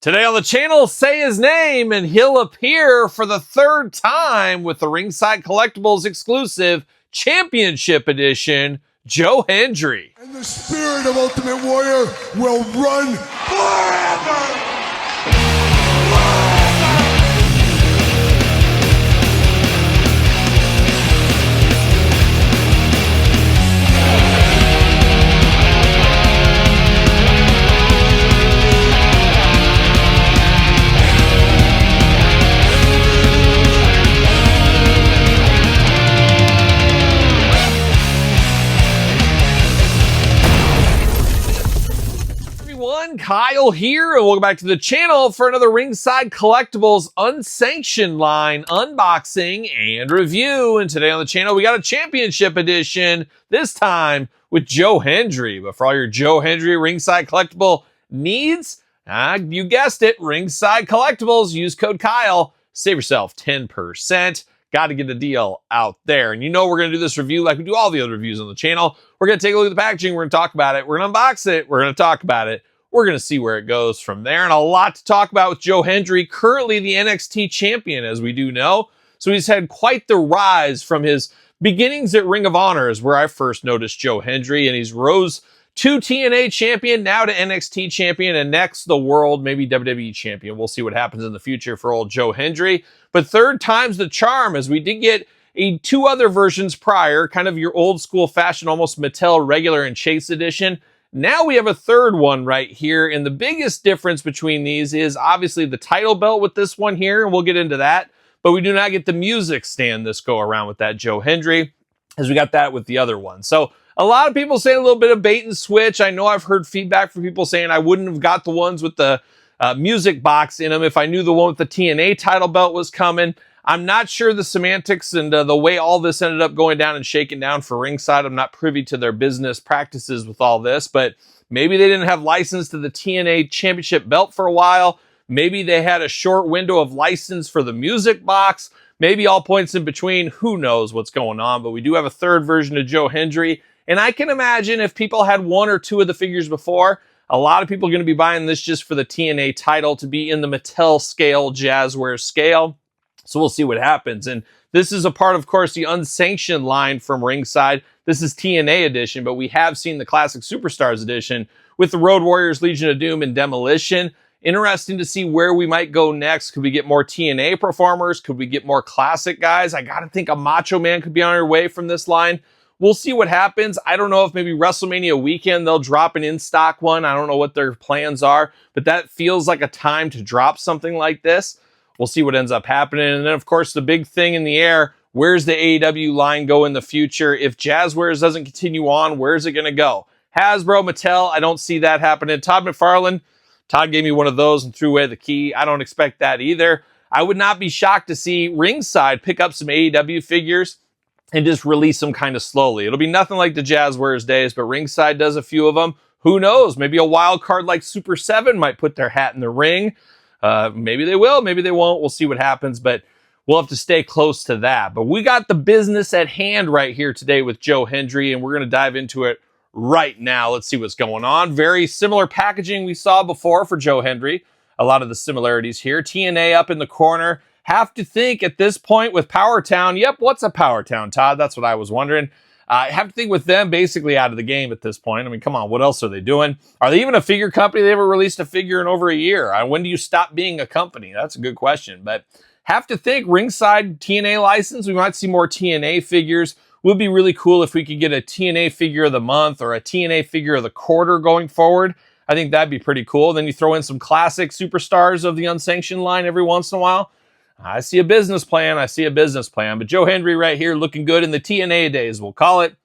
Today on the channel, say his name and he'll appear for the third time with the Ringside Collectibles exclusive Championship Edition, Joe Hendry. And the spirit of Ultimate Warrior will run forever! Kyle here, and welcome back to the channel for another Ringside Collectibles unsanctioned line unboxing and review. And today on the channel, we got a championship edition, this time with Joe Hendry. But for all your Joe Hendry Ringside Collectible needs, you guessed it, Ringside Collectibles, use code Kyle, save yourself 10%. Got to get a deal out there. And you know we're going to do this review like we do all the other reviews on the channel. We're going to take a look at the packaging. We're going to talk about it. We're going to unbox it. We're going to talk about it. We're going to see where it goes from there. And a lot to talk about with Joe Hendry, currently the NXT champion, as we do know. So he's had quite the rise from his beginnings at Ring of Honor, is where I first noticed Joe Hendry. And he's rose to TNA champion, now to NXT champion, and next the world, maybe WWE champion. We'll see what happens in the future for old Joe Hendry. But third time's the charm, as we did get two other versions prior, kind of your old school fashion, almost Mattel regular and Chase edition. Now we have a third one right here, and the biggest difference between these is obviously the title belt with this one here, and we'll get into that, but we do not get the music stand this go around with that Joe Hendry, as we got that with the other one. So a lot of people say a little bit of bait and switch. I know I've heard feedback from people saying I wouldn't have got the ones with the music box in them if I knew the one with the TNA title belt was coming. I'm not sure the semantics and the way all this ended up going down and shaking down for Ringside. I'm not privy to their business practices with all this, but maybe they didn't have license to the TNA championship belt for a while. Maybe they had a short window of license for the music box. Maybe all points in between. Who knows what's going on, but we do have a third version of Joe Hendry. And I can imagine if people had one or two of the figures before, a lot of people are going to be buying this just for the TNA title to be in the Mattel scale, Jazzware scale. So we'll see what happens. And this is a part, of course, the unsanctioned line from Ringside. This is TNA edition, but we have seen the Classic Superstars edition with the Road Warriors, Legion of Doom, and Demolition. Interesting to see where we might go next. Could we get more TNA performers? Could we get more classic guys? I got to think a Macho Man could be on our way from this line. We'll see what happens. I don't know if maybe WrestleMania weekend they'll drop an in-stock one. I don't know what their plans are, but that feels like a time to drop something like this. We'll see what ends up happening. And then, of course, the big thing in the air, where's the AEW line go in the future? If Jazzwares doesn't continue on, where's it going to go? Hasbro, Mattel, I don't see that happening. Todd McFarlane, Todd gave me one of those and threw away the key. I don't expect that either. I would not be shocked to see Ringside pick up some AEW figures and just release them kind of slowly. It'll be nothing like the Jazzwares days, but Ringside does a few of them. Who knows? Maybe a wild card like Super 7 might put their hat in the ring. Maybe they will, maybe they won't. We'll see what happens, but we'll have to stay close to that. But we got the business at hand right here today with Joe Hendry, and we're going to dive into it right now. Let's see what's going on. Very similar packaging we saw before for Joe Hendry. A lot of the similarities here. TNA up in the corner. Have to think at this point with Power Town. Yep, what's a Power Town, Todd? That's what I was wondering. I have to think with them basically out of the game at this point. I mean, come on, what else are they doing? Are they even a figure company? They haven't released a figure in over a year. When do you stop being a company? That's a good question. But have to think Ringside TNA license. We might see more TNA figures. Would be really cool if we could get a TNA figure of the month or a TNA figure of the quarter going forward. I think that'd be pretty cool. Then you throw in some classic superstars of the unsanctioned line every once in a while. I see a business plan. But Joe Hendry right here looking good in the TNA days, we'll call it.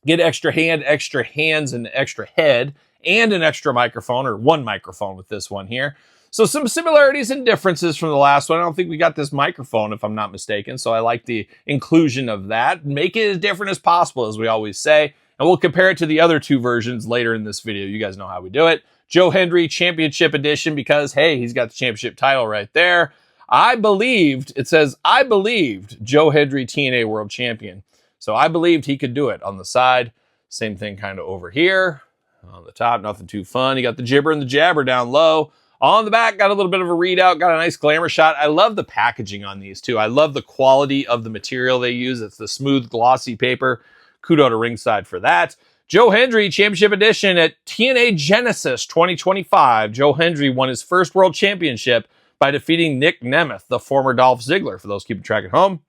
Get extra hand, extra hands, and extra head, and an extra microphone, or one microphone with this one here. So some similarities and differences from the last one. I don't think we got this microphone, if I'm not mistaken, so I like the inclusion of that. Make it as different as possible, as we always say, and we'll compare it to the other two versions later in this video. You guys know how we do it. Joe Hendry Championship Edition, because, hey, he's got the championship title right there. I believed Joe Hendry TNA World Champion. So I believed he could do it on the side. Same thing kind of over here. On the top, nothing too fun. You got the jibber and the jabber down low. On the back, got a little bit of a readout, got a nice glamour shot. I love the packaging on these too. I love the quality of the material they use. It's the smooth, glossy paper. Kudos to Ringside for that. Joe Hendry Championship Edition at TNA Genesis 2025. Joe Hendry won his first world championship by defeating Nick Nemeth, the former Dolph Ziggler, for those keeping track at home,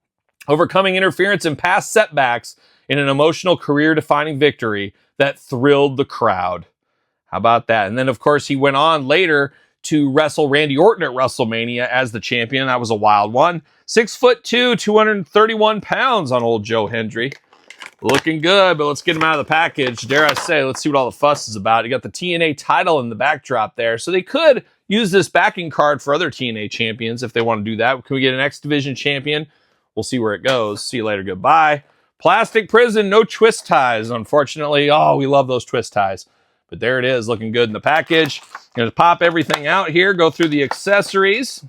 overcoming interference and past setbacks in an emotional career-defining victory that thrilled the crowd. How about that? And then, of course, he went on later to wrestle Randy Orton at WrestleMania as the champion. That was a wild one. 6'2", 231 pounds on old Joe Hendry. Looking good, but let's get him out of the package. Dare I say, let's see what all the fuss is about. You got the TNA title in the backdrop there. So they could use this backing card for other TNA champions if they want to do that. Can we get an X Division champion? We'll see where it goes. See you later. Goodbye. Plastic Prison, no twist ties, unfortunately. Oh, we love those twist ties. But there it is, looking good in the package. Going to pop everything out here, go through the accessories.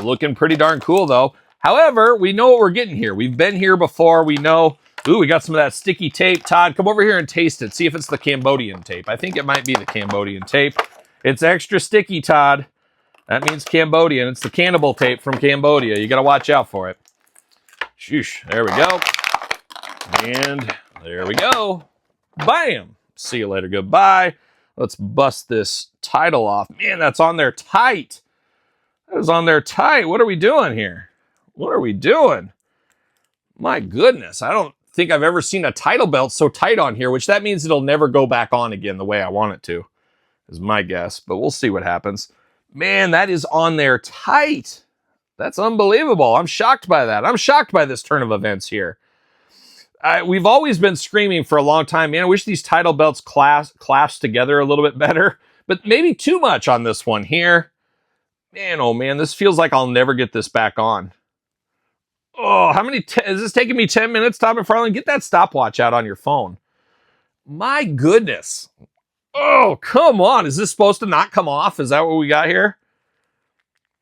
Looking pretty darn cool, though. However, we know what we're getting here. We've been here before. We know. Ooh, we got some of that sticky tape. Todd, come over here and taste it. See if it's the Cambodian tape. I think it might be the Cambodian tape. It's extra sticky, Todd. That means Cambodian. It's the cannibal tape from Cambodia. You got to watch out for it. Shoosh. There we go. And there we go. Bam. See you later. Goodbye. Let's bust this title off. Man, that's on there tight. That is on there tight. What are we doing here? What are we doing? My goodness. I don't think I've ever seen a title belt so tight on here, which that means it'll never go back on again the way I want it to, is my guess. But we'll see what happens. Man, that is on there tight. That's unbelievable. I'm shocked by that. I'm shocked by this turn of events here. We've always been screaming for a long time, man, I wish these title belts clasped together a little bit better, but maybe too much on this one here. Man, oh man, this feels like I'll never get this back on. Oh, how many, is this taking me 10 minutes, Todd McFarlane? Get that stopwatch out on your phone. My goodness. Oh, come on. Is this supposed to not come off? Is that what we got here?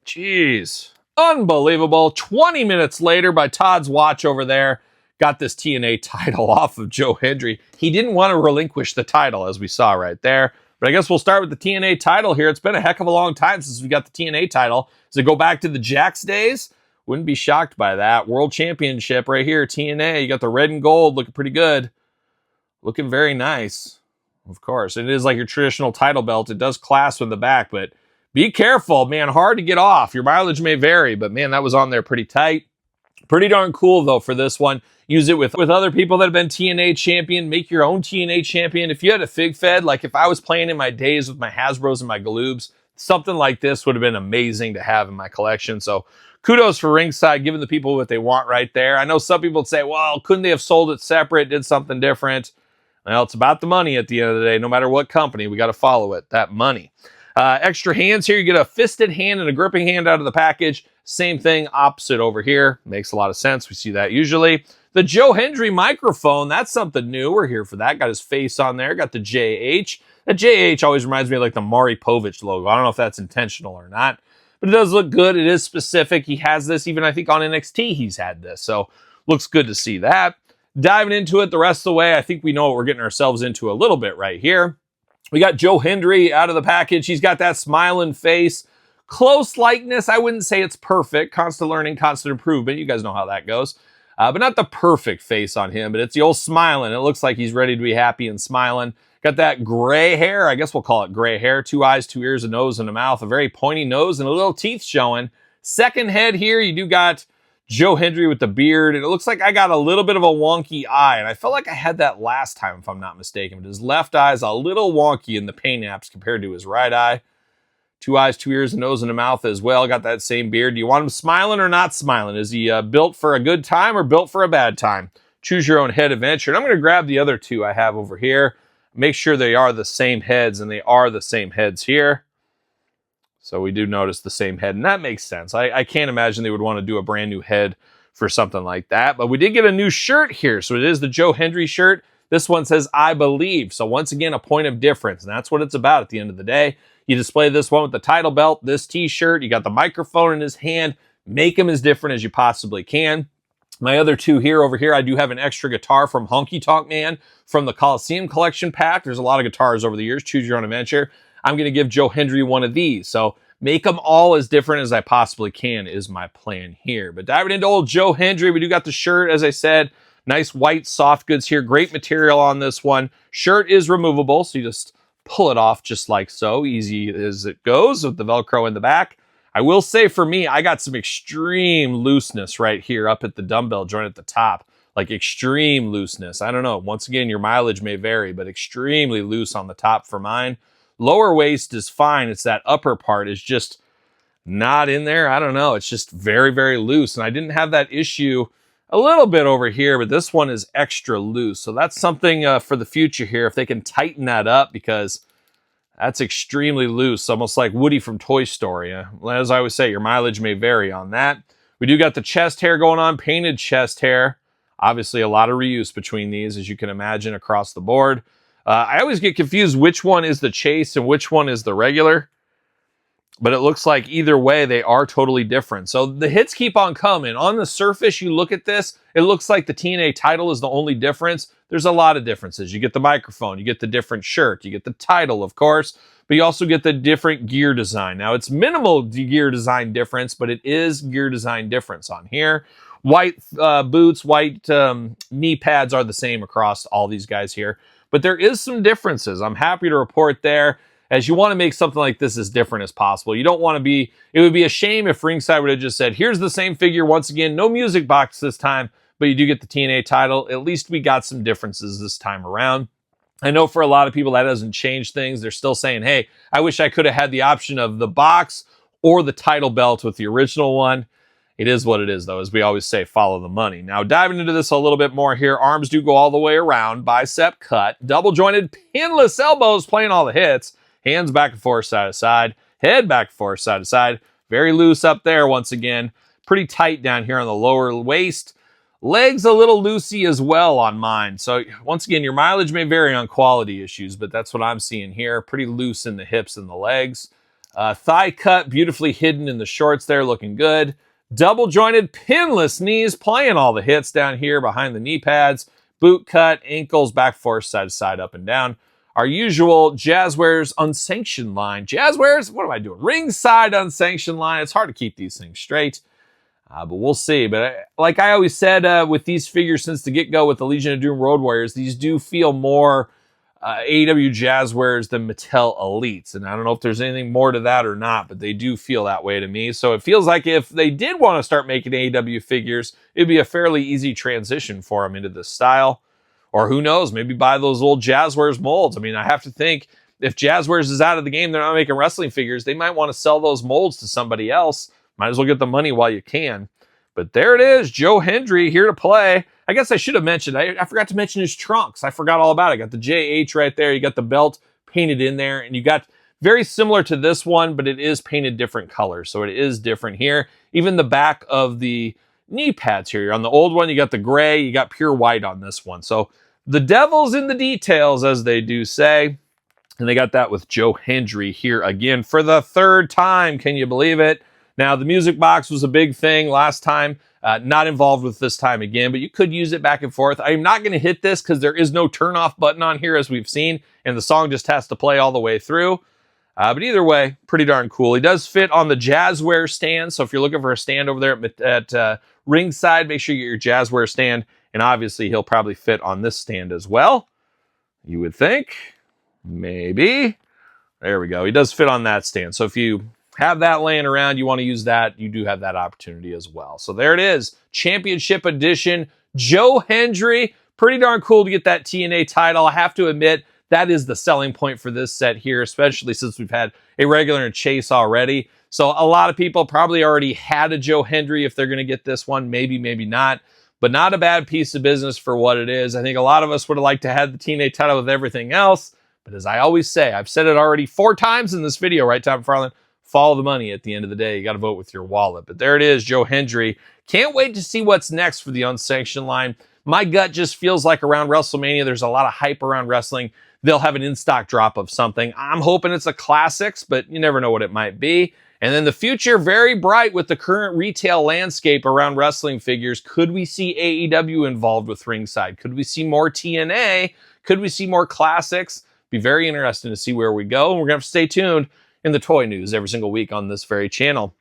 Jeez. Unbelievable. 20 minutes later by Todd's watch over there. Got this TNA title off of Joe Hendry. He didn't want to relinquish the title, as we saw right there. But I guess we'll start with the TNA title here. It's been a heck of a long time since we got the TNA title. Does it go back to the Jakks days? Wouldn't be shocked by that. World Championship right here, TNA. You got the red and gold looking pretty good. Looking very nice. Of course, it is like your traditional title belt. It does clasp in the back, but be careful, man. Hard to get off. Your mileage may vary, but man, that was on there pretty tight. Pretty darn cool, though, for this one. Use it with other people that have been TNA champion. Make your own TNA champion. If you had a fig fed, like if I was playing in my days with my Hasbros and my Galoobs, something like this would have been amazing to have in my collection. So kudos for Ringside, giving the people what they want right there. I know some people would say, well, couldn't they have sold it separate, did something different? Well, it's about the money at the end of the day. No matter what company, we got to follow it, that money. Extra hands here. You get a fisted hand and a gripping hand out of the package. Same thing, opposite over here. Makes a lot of sense. We see that usually. The Joe Hendry microphone, that's something new. We're here for that. Got his face on there. Got the JH. That JH always reminds me of like the Maury Povich logo. I don't know if that's intentional or not, but it does look good. It is specific. He has this even, I think, on NXT he's had this. So looks good to see that. Diving into it the rest of the way, I think we know what we're getting ourselves into a little bit right here. We got Joe Hendry out of the package. He's got that smiling face. Close likeness. I wouldn't say it's perfect. Constant learning, constant improvement. You guys know how that goes. But not the perfect face on him, but it's the old smiling. It looks like he's ready to be happy and smiling. Got that gray hair. I guess we'll call it gray hair. 2 eyes, 2 ears, a nose, and a mouth. A very pointy nose and a little teeth showing. Second head here, you do got Joe Hendry with the beard. And it looks like I got a little bit of a wonky eye. And I felt like I had that last time, if I'm not mistaken. But his left eye is a little wonky in the paint apps compared to his right eye. 2 eyes, 2 ears, a nose, and a mouth as well. Got that same beard. Do you want him smiling or not smiling? Is he built for a good time or built for a bad time? Choose your own head adventure. And I'm going to grab the other two I have over here. Make sure they are the same heads, and they are the same heads here. So we do notice the same head, and that makes sense. I can't imagine they would want to do a brand new head for something like that. But we did get a new shirt here. So it is the Joe Hendry shirt. This one says, I believe. So once again, a point of difference. And that's what it's about at the end of the day. You display this one with the title belt, this t-shirt. You got the microphone in his hand. Make them as different as you possibly can. My other two here, over here, I do have an extra guitar from Honky Tonk Man from the Coliseum Collection pack. There's a lot of guitars over the years. Choose your own adventure. I'm going to give Joe Hendry one of these. So make them all as different as I possibly can is my plan here. But diving into old Joe Hendry, we do got the shirt, as I said. Nice white soft goods here. Great material on this one. Shirt is removable, so you just pull it off just like so. Easy as it goes with the Velcro in the back. I will say for me, I got some extreme looseness right here up at the dumbbell joint at the top. Like extreme looseness. I don't know. Once again, your mileage may vary, but extremely loose on the top for mine. Lower waist is fine. It's that upper part is just not in there. I don't know. It's just very, very loose. And I didn't have that issue a little bit over here, but this one is extra loose. So that's something for the future here. If they can tighten that up, because that's extremely loose, almost like Woody from Toy Story. As I always say, your mileage may vary on that. We do got the chest hair going on, painted chest hair. Obviously, a lot of reuse between these, as you can imagine, across the board. I always get confused which one is the chase and which one is the regular. But it looks like either way, they are totally different. So the hits keep on coming. On the surface, you look at this, it looks like the TNA title is the only difference. There's a lot of differences. You get the microphone, you get the different shirt, you get the title, of course, but you also get the different gear design. Now, it's minimal gear design difference, but it is gear design difference on here. White boots, white knee pads are the same across all these guys here. But there is some differences. I'm happy to report there, as you want to make something like this as different as possible. You don't want to be, it would be a shame if Ringside would have just said, here's the same figure once again, no music box this time, but you do get the TNA title. At least we got some differences this time around. I know for a lot of people that doesn't change things. They're still saying, hey, I wish I could have had the option of the box or the title belt with the original one. It is what it is, though. As we always say, follow the money. Now, diving into this a little bit more here, arms do go all the way around, bicep cut, double-jointed, pinless elbows playing all the hits, hands back and forth, side to side, head back and forth, side to side. Very loose up there once again. Pretty tight down here on the lower waist. Legs a little loosey as well on mine. So once again, your mileage may vary on quality issues, but that's what I'm seeing here. Pretty loose in the hips and the legs. Thigh cut, beautifully hidden in the shorts there, looking good. Double jointed, pinless knees, playing all the hits down here behind the knee pads. Boot cut, ankles back, forth, side to side, up and down. Our usual Jazzwares unsanctioned line. Jazzwares, what am I doing? Ringside unsanctioned line. It's hard to keep these things straight, but we'll see. But like I always said with these figures since the get-go with the Legion of Doom Road Warriors, these do feel more AEW Jazzwares than Mattel Elites. And I don't know if there's anything more to that or not, but they do feel that way to me. So it feels like if they did want to start making AEW figures, it'd be a fairly easy transition for them into this style. Or who knows, maybe buy those old Jazzwares molds. I mean, I have to think if Jazzwares is out of the game, they're not making wrestling figures, they might want to sell those molds to somebody else. Might as well get the money while you can. But there it is, Joe Hendry here to play. I guess I should have mentioned, I forgot to mention his trunks. I forgot all about it. I got the JH right there. You got the belt painted in there. And you got very similar to this one, but it is painted different colors. So it is different here. Even the back of the knee pads here. On the old one, you got the gray. You got pure white on this one. So the devil's in the details, as they do say. And they got that with Joe Hendry here again for the third time. Can you believe it? Now, the music box was a big thing last time. Not involved with this time again, but you could use it back and forth. I'm not going to hit this because there is no turn off button on here, as we've seen, and the song just has to play all the way through. But either way, pretty darn cool. He does fit on the Jazzware stand, so if you're looking for a stand over there at ringside, make sure you get your Jazzware stand, and obviously he'll probably fit on this stand as well. You would think. Maybe. There we go. He does fit on that stand. So if you have that laying around, you want to use that, you do have that opportunity as well. So there it is. Championship edition. Joe Hendry. Pretty darn cool to get that TNA title. I have to admit, that is the selling point for this set here, especially since we've had a regular and chase already. So a lot of people probably already had a Joe Hendry if they're going to get this one. Maybe, maybe not. But not a bad piece of business for what it is. I think a lot of us would have liked to have the TNA title with everything else. But as I always say, I've said it already 4 times in this video, right, Tom McFarlane? Follow the money at the end of the day. You got to vote with your wallet. But there it is, Joe Hendry. Can't wait to see what's next for the unsanctioned line. My gut just feels like around WrestleMania, there's a lot of hype around wrestling. They'll have an in-stock drop of something. I'm hoping it's a classics, but you never know what it might be. And then the future, very bright with the current retail landscape around wrestling figures. Could we see AEW involved with ringside? Could we see more TNA? Could we see more classics? Be very interesting to see where we go. And we're going to have to stay tuned in the toy news every single week on this very channel.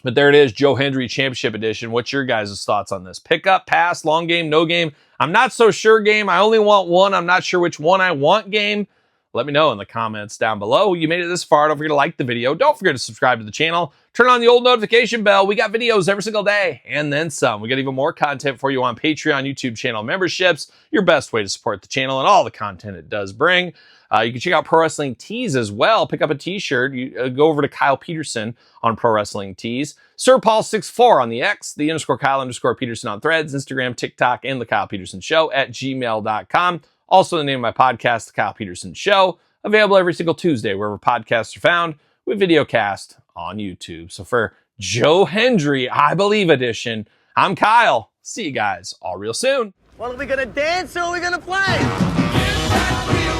But there it is, Joe Hendry Championship Edition. What's your guys' thoughts on this? Pick up, pass, long game, no game? I'm not so sure game. I only want one. I'm not sure which one I want game. Let me know in the comments down below. You made it this far. Don't forget to like the video. Don't forget to subscribe to the channel. Turn on the old notification bell. We got videos every single day and then some. We got even more content for you on Patreon, YouTube channel memberships. Your best way to support the channel and all the content it does bring. You can check out Pro Wrestling Tees as well. Pick up a t-shirt. You go over to Kyle Peterson on Pro Wrestling Tees. Sir Paul64 on the X, the _Kyle_Peterson on Threads, Instagram, TikTok, and TheKylePetersonShow at gmail.com. Also the name of my podcast, The Kyle Peterson Show, available every single Tuesday wherever podcasts are found, with video cast on YouTube. So for Joe Hendry, I Believe Edition, I'm Kyle. See you guys all real soon. Well, are we gonna dance or are we gonna play?